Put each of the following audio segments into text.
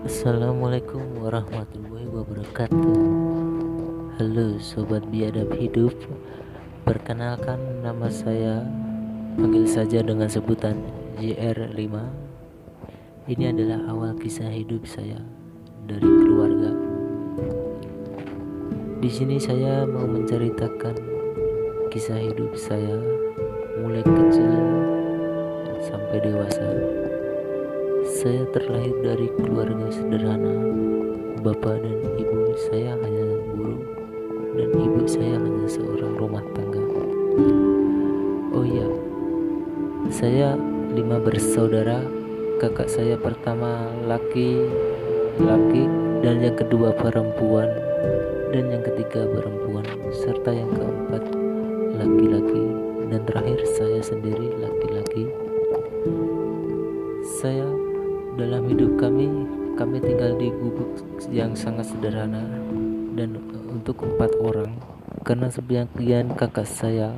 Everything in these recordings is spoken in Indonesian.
Assalamualaikum warahmatullahi wabarakatuh. Halo sobat biadab hidup. Perkenalkan, nama saya, panggil saja dengan sebutan JR5. Ini adalah awal kisah hidup saya dari keluarga. Di sini saya mau menceritakan kisah hidup saya mulai kecil sampai dewasa. Saya terlahir dari keluarga sederhana. Bapak dan ibu saya hanya guru dan ibu saya hanya seorang rumah tangga. Oh iya, saya 5 bersaudara. Kakak saya pertama laki-laki, dan yang kedua perempuan, dan yang ketiga perempuan, serta yang keempat laki-laki, dan terakhir saya sendiri laki-laki. Saya dalam hidup kami tinggal di gubuk yang sangat sederhana dan untuk 4 orang, karena sebagian kakak saya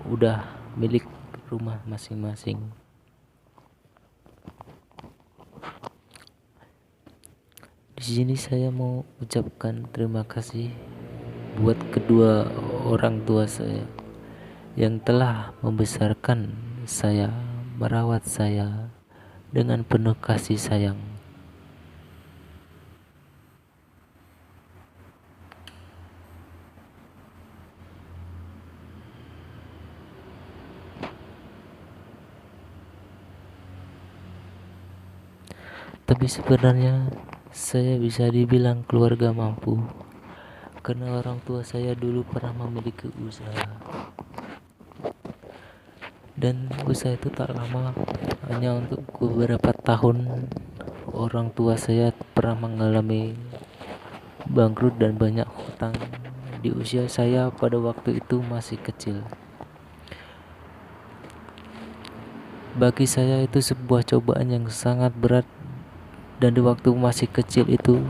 udah milik rumah masing-masing. Di sini saya mau ucapkan terima kasih buat kedua orang tua saya yang telah membesarkan saya, merawat saya dengan penuh kasih sayang. Tapi sebenarnya saya bisa dibilang keluarga mampu, karena orang tua saya dulu pernah memiliki usaha, dan usaha itu tak lama, hanya untuk beberapa tahun. Orang tua saya pernah mengalami bangkrut dan banyak hutang di usia saya pada waktu itu masih kecil. Bagi saya itu sebuah cobaan yang sangat berat, dan di waktu masih kecil itu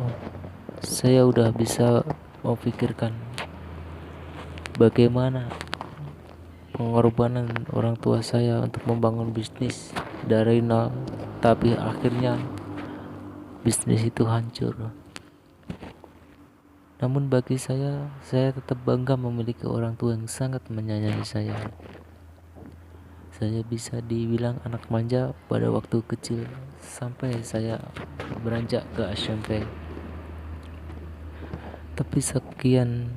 saya udah bisa memikirkan bagaimana pengorbanan orang tua saya untuk membangun bisnis dari nol, tapi akhirnya bisnis itu hancur. Namun bagi saya tetap bangga memiliki orang tua yang sangat menyayangi saya. Saya bisa dibilang anak manja pada waktu kecil sampai saya beranjak ke SMP. Tapi sekian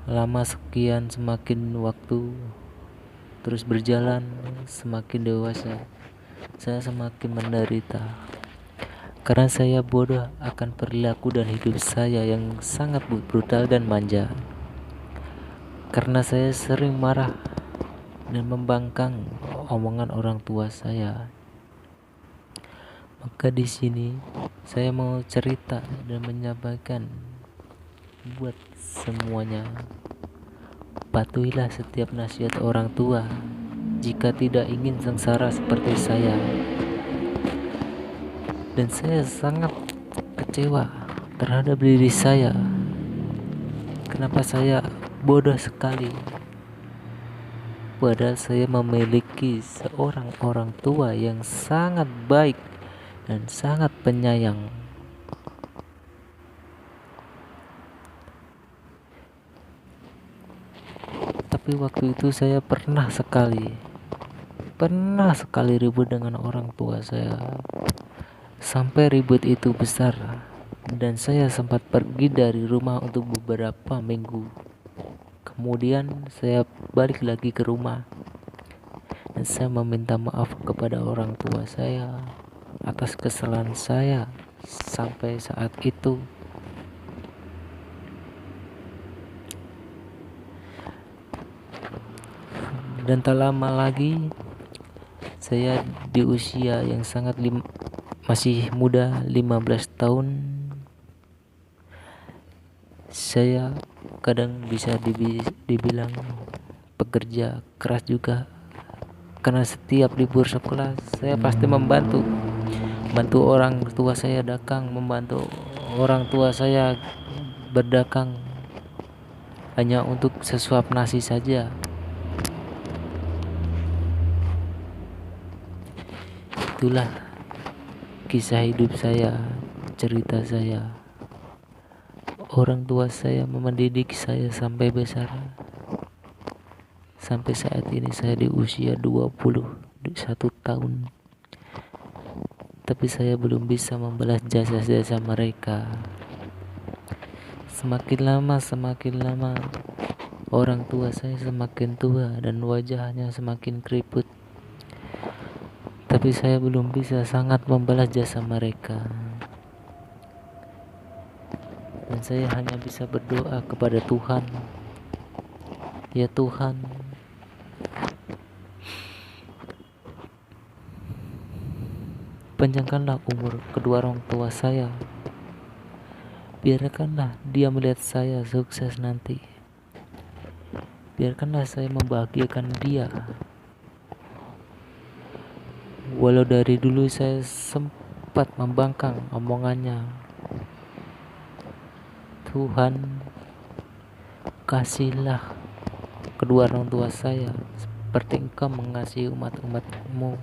lama, semakin waktu terus berjalan, semakin dewasa, saya semakin menderita karena saya bodoh akan perilaku dan hidup saya yang sangat brutal dan manja. Karena saya sering marah dan membangkang omongan orang tua saya. Maka di sini saya mau cerita dan menyampaikan buat semuanya. Patuhilah setiap nasihat orang tua jika tidak ingin sengsara seperti saya. Dan saya sangat kecewa terhadap diri saya. Kenapa saya bodoh sekali? Padahal saya memiliki seorang orang tua yang sangat baik dan sangat penyayang. Tapi waktu itu saya pernah sekali ribut dengan orang tua saya. Sampai ribut itu besar, dan saya sempat pergi dari rumah untuk beberapa minggu. Kemudian saya balik lagi ke rumah, dan saya meminta maaf kepada orang tua saya atas kesalahan saya sampai saat itu. Dan tak lama lagi saya di usia yang sangat masih muda, 15 tahun, saya kadang bisa dibilang pekerja keras juga, karena setiap libur sekolah saya pasti membantu orang tua saya dagang, membantu orang tua saya berdagang hanya untuk sesuap nasi saja. Itulah kisah hidup saya, cerita saya. Orang tua saya mendidik saya sampai besar. Sampai saat ini saya di usia 21 tahun. Tapi saya belum bisa membalas jasa-jasa mereka. Semakin lama orang tua saya semakin tua dan wajahnya semakin keriput. Tapi saya belum bisa sangat membalas jasa mereka. Dan saya hanya bisa berdoa kepada Tuhan. Ya Tuhan, panjangkanlah umur kedua orang tua saya. Biarkanlah dia melihat saya sukses nanti. Biarkanlah saya membahagiakan dia. Walau dari dulu saya sempat membangkang omongannya. Tuhan, kasihlah kedua orang tua saya seperti Engkau mengasihi umat-umat-Mu.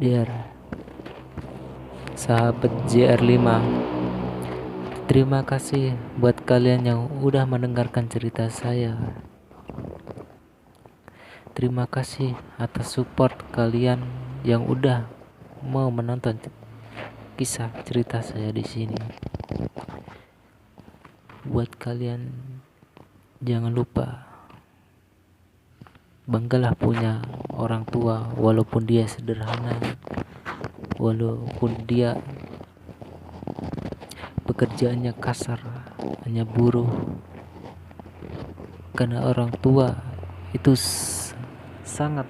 Dear sahabat JR5, terima kasih buat kalian yang udah mendengarkan cerita saya. Terima kasih atas support kalian yang udah mau menonton kisah cerita saya di sini. Buat kalian, jangan lupa banggalah punya orang tua, walaupun dia sederhana, walaupun dia pekerjaannya kasar, hanya buruh. Karena orang tua itu sangat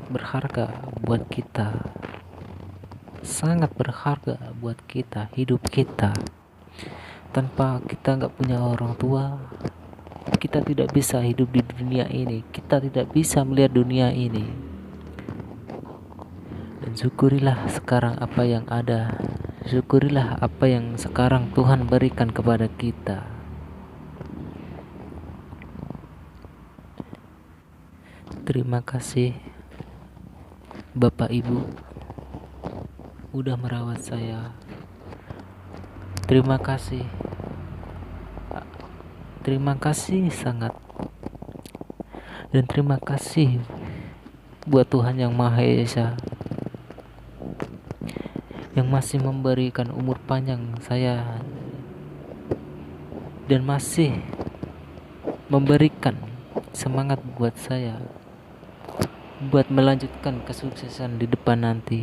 berharga buat kita. Sangat berharga buat kita, hidup kita. Tanpa kita nggak punya orang tua, kita tidak bisa hidup di dunia ini. Kita tidak bisa melihat dunia ini. Dan syukurilah sekarang apa yang ada. Syukurilah apa yang sekarang Tuhan berikan kepada kita. Terima kasih Bapak Ibu udah merawat saya. Terima kasih sangat. Dan terima kasih buat Tuhan Yang Maha Esa yang masih memberikan umur panjang saya dan masih memberikan semangat buat saya buat melanjutkan kesuksesan di depan nanti.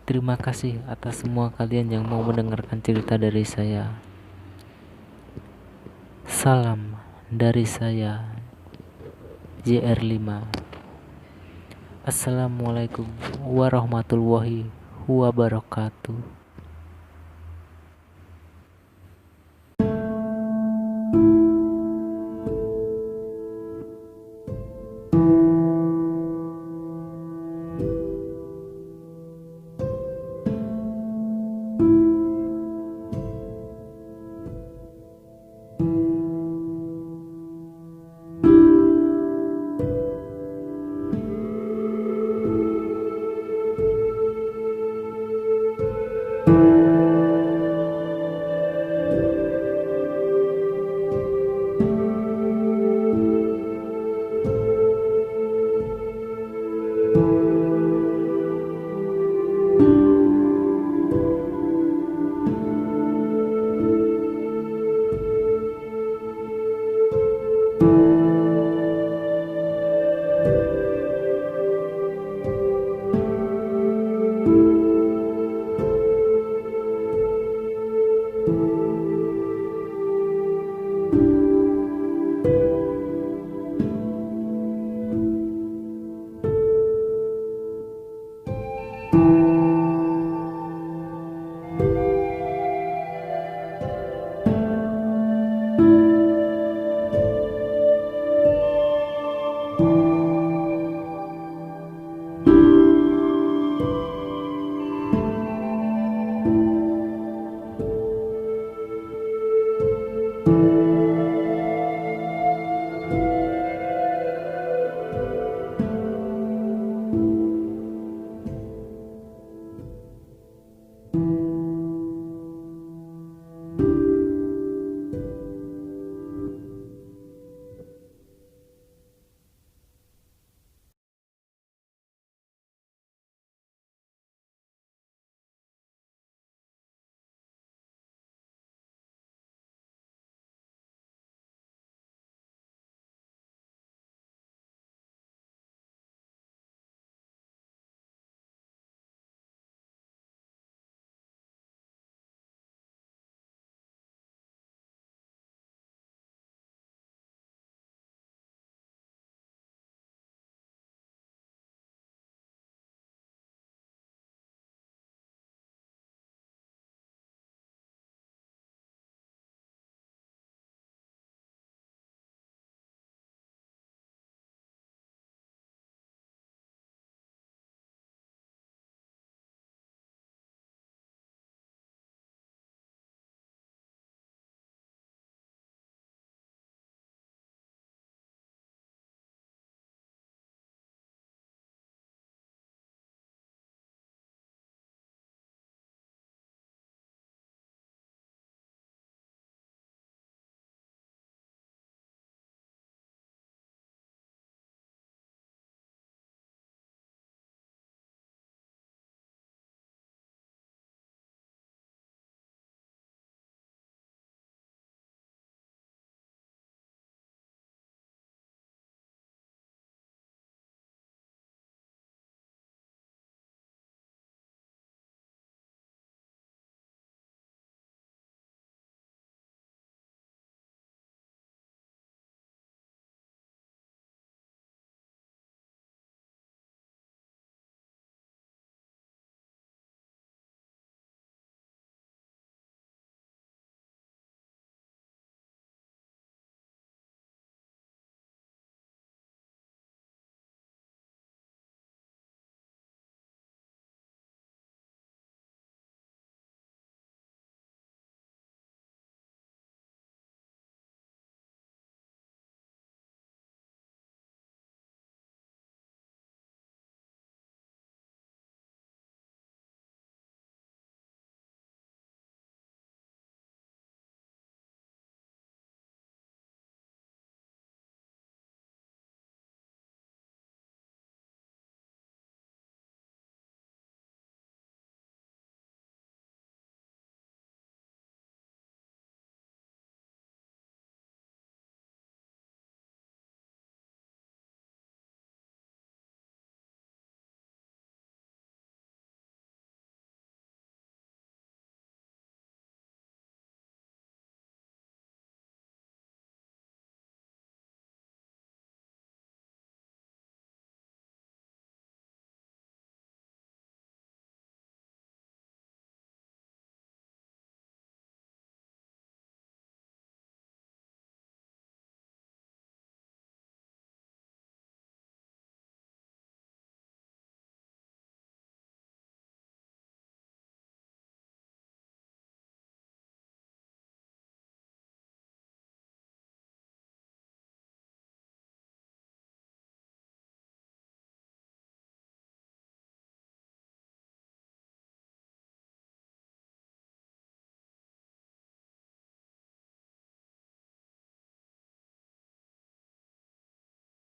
Terima kasih atas semua kalian yang mau mendengarkan cerita dari saya. Salam dari saya, JR5. Assalamualaikum warahmatullahi wabarakatuh.